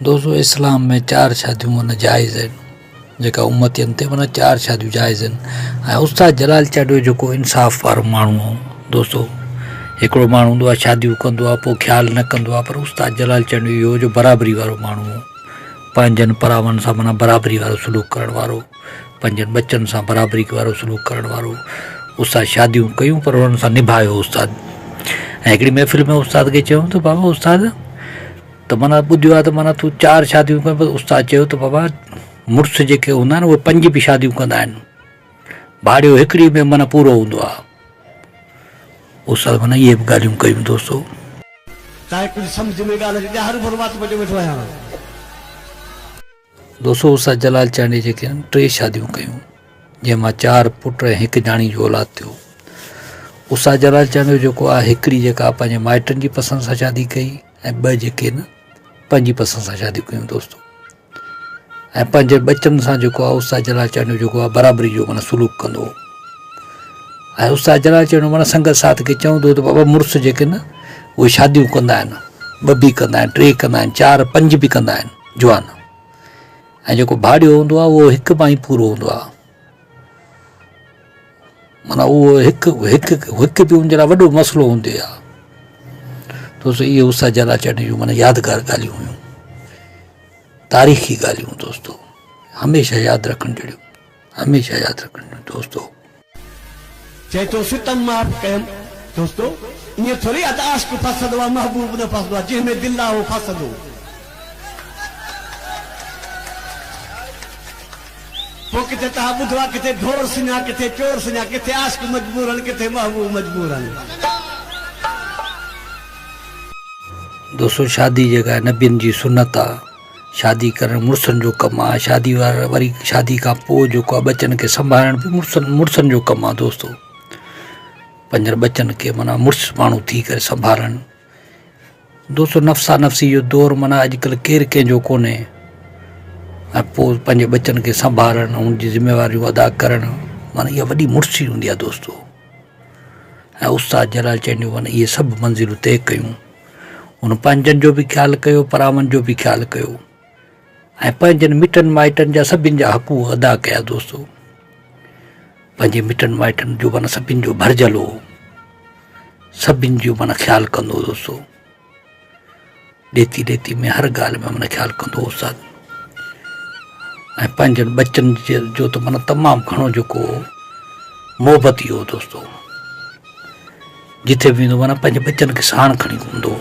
दोस्तों इस्लाम में 4 शादियूं माना जाइज़ आहिनि, जेका उम्मतियन ते माना 4 शादियूं जाइज़ आहिनि। ऐं उस्ताद जलाल चाॾो जेको इंसाफ़ वारो माण्हू हो दोस्तों, हिकिड़ो माण्हू हूंदो आहे शादियूं कंदो आहे पोइ ख़्यालु न कंदो आहे, पर उस्ताद जलाल चाॾो इहो जो बराबरी वारो माण्हू हो, पंहिंजनि परावनि सां माना बराबरी वारो सलूक करण वारो, पंहिंजनि बचनि सां बराबरी वारो सलूक करण वारो। उस्ताद शादियूं कयूं पर हुननि सां निभायो उस्ताद। ऐं हिकिड़ी महफ़िल में उस्ताद खे चयूं त बाबा उस्ताद त माना ॿुधियो आहे त माना तूं 4 शादियूं कर, पर उस्ताद चयो त बाबा मुड़ुस जेके हूंदा आहिनि उहे 5 बि शादियूं कंदा आहिनि, भाड़ियो हिकिड़ी में माना पूरो हूंदो आहे। उस्ताद माना इहे बि ॻाल्हियूं कयूं दोस्तों। दोस्तों उस्ताद जलाल चांडी जेके आहिनि 3 शादियूं कयूं, जंहिंमां 4 पुट ऐं 1 ॼाणी जो औलाद थियो। उस्ताद जलाल चांडी जेको आहे हिकिड़ी जेका पंहिंजे माइटनि जी पसंदि सां शादी कई ऐं 2 जेके आहिनि पंहिंजी पसंदि सां शादियूं कयूं दोस्तों। ऐं पंहिंजे बचनि सां जेको आहे उस्ताद जलाल चांडी जेको आहे बराबरी जो माना सलूक कंदो हो। ऐं उस्ताद जलाल चांडी माना संगत साथ खे चवंदो त बाबा मुड़ुस जेके न उहे शादियूं कंदा आहिनि, 2 बि कंदा आहिनि, 3 कंदा आहिनि, 4 5 बि कंदा आहिनि जवान। ऐं जेको भाड़ियो हूंदो आहे उहो हिकु मां ई पूरो हूंदो आहे, माना उहो हिकु बि हुनजे लाइ वॾो मसइलो हूंदो आहे दोस्तों। इहे उस्ताद जलाल चांडी जूं माना यादगार ॻाल्हियूं हुयूं, तारीख़ी ॻाल्हियूं दोस्तों, हमेशह यादि रखण जहिड़ियूं, हमेशह यादि रखण जहिड़ियूं दोस्तों। चए तो सितम माफ़ कयमि दोस्तों, ईअं थोरी आहे त आशिक़ फसंदो आहे महबूब न फसंदो आहे, जंहिंमें दिलि आहे उहो फसंदो। पोइ किथे तव्हां ॿुधो आहे किथे ढोर सिञा, किथे चोर सिञा, किथे आशिक़ मजबूर आहिनि, किथे महबूब मजबूर आहिनि। दोस्तों शादी जेका आहे नबियनि जी सुन्नत आहे, शादी करणु मुड़ुसनि जो कमु आहे। शादी वारा वरी शादी खां पोइ जेको आहे बचनि खे संभालण बि मुड़ुसनि जो कमु आहे दोस्तों। पंहिंजनि बचनि खे माना मुड़ुस माण्हू थी करे संभालणु दोस्तों। नफ़्सा नफ़्सी जो दौरु माना अॼुकल्ह केरु कंहिंजो कोन्हे। ऐं पोइ पंहिंजे बचनि खे संभालणु, हुनजी ज़िम्मेवारियूं अदा करणु, माना इहा वॾी मुड़ुसी हूंदी आहे दोस्तों। ऐं उस्ताद जलाल चांडी माना इहे सभु मंज़िलूं तइ कयूं। हुन पंहिंजनि जो बि ख़्यालु कयो, परावनि जो बि ख़्यालु कयो, ऐं पंहिंजनि मिटनि माइटनि जा सभिनि जा हक़ूक़ अदा कया दोस्तों। पंहिंजे मिटनि माइटनि जो माना सभिनि जो भरिजल हो, सभिनि जो माना ख़्यालु कंदो दोस्तों। ॾेती ॾेती में हर ॻाल्हि में माना ख़्यालु कंदो उस्ताद। ऐं पंहिंजनि बचनि जो त माना तमामु घणो जेको मोहबती हो दोस्तों। जिथे बि वेंदो माना पंहिंजे बचनि खे साण खणी हूंदो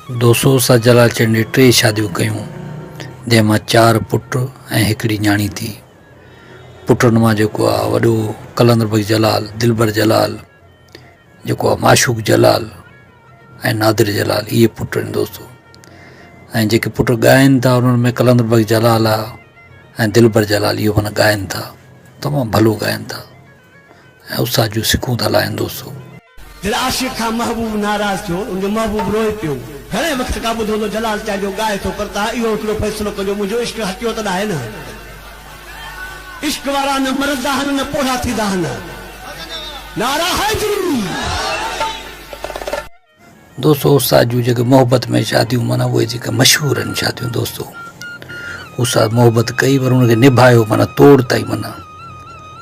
दोस्तों। उस्ताद जलाल चांडी 3 शादियूं कयूं, जंहिंमां 4 पुट ऐं 1 ॼाणी थी। पुटनि मां जेको आहे वॾो कलंदर बख़्श जलाल, दिलबर जलाल, जेको आहे माशूक जलाल ऐं नादिर जलाल, इहे पुट आहिनि दोस्तों। ऐं जेके पुट ॻाइनि था उन्हनि में कलंदर बख़्श जलाल आहे ऐं दिलबर जलाल, इहो माना ॻाइनि था, तमामु भलो ॻाइनि था ऐं उस्ताद जूं सिखूं था लाइनि दोस्तों। दिल आशिक़ खां महबूब नाराज़ थियो, उनजो महबूब रोए पियो। घणे वक़्त खां ॿुधो तो जलाल चांडियो ॻाए थो, पर तव्हां इहो हिकिड़ो फ़ैसिलो कजो, मुंहिंजो इश्क हटियो त आहे न। इश्क वारा न मरंदा आहिनि न पोढ़ा थींदा आहिनि। नारा हैदरी दोस्तों। उस्ताद जूं जेके मोहबत में शादियूं माना उहे जेके मशहूरु आहिनि शादियूं दोस्तों। उस्ताद मोहबत कई पर हुनखे निभायो माना तोड़ ताईं, माना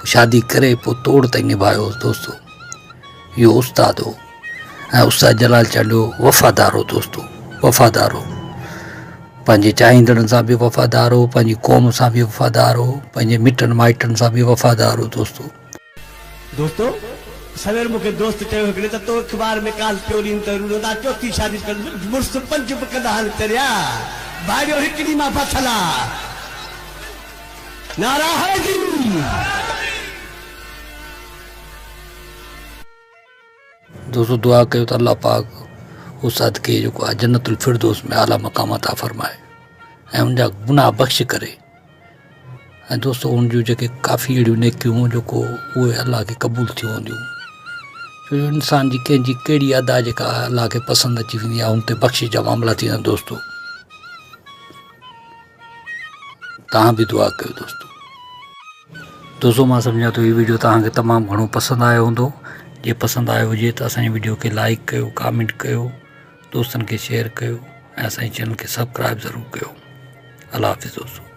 शादी करे पोइ तोड़ ताईं निभायो दोस्तों। इहो उस्ताद हो। ऐं उस्ताद जलाल चांडी वफ़ादार हो दोस्तों, वफ़ादार हो। पंहिंजे चाहींदड़नि सां बि वफ़ादार हो, पंहिंजी क़ौम सां बि वफ़ादार हो, पंहिंजे मिटनि माइटनि सां बि वफ़ादार हो दोस्तों। दोस्तों सवेर मूंखे दोस्त चयो हिकिड़े त तो अख़बार में काल पियो ॾींहुं त रुॻो 4थी शादी कर, मुड़ुस 5 बि कंदा आहिनि तरिया, भाड़ियो हिकिड़ी मां फाथल आहे। नारा हैदरी दोस्तों। दुआ कयो त अल्लाह पाक उस्ताद खे जेको आहे जन्नतुल फिरदौस में आला मक़ाम अता फरमाए ऐं उनजा गुनाह बख़्श करे। ऐं दोस्तों उन जूं जेके काफ़ी अहिड़ियूं नेकियूं जेको उहे अल्लाह खे क़बूल थियूं हूंदियूं, छो जो इंसान जी कंहिंजी कहिड़ी अदा जेका अल्लाह खे पसंदि अची वेंदी आहे, हुन ते बख़्शिश जा मामला थींदा दोस्तों। तव्हां बि दुआ कयो दोस्तों। मां सम्झां थो हीउ वीडियो तव्हांखे तमामु घणो पसंदि आयो हूंदो। जे पसंदि आयो हुजे त असांजी वीडियो खे लाइक कयो, कमेंट कयो, दोस्तनि खे शेयर कयो ऐं असांजे चैनल खे सब्सक्राइब ज़रूरु कयो। अल्लाह हाफ़िज़ दोस्तों।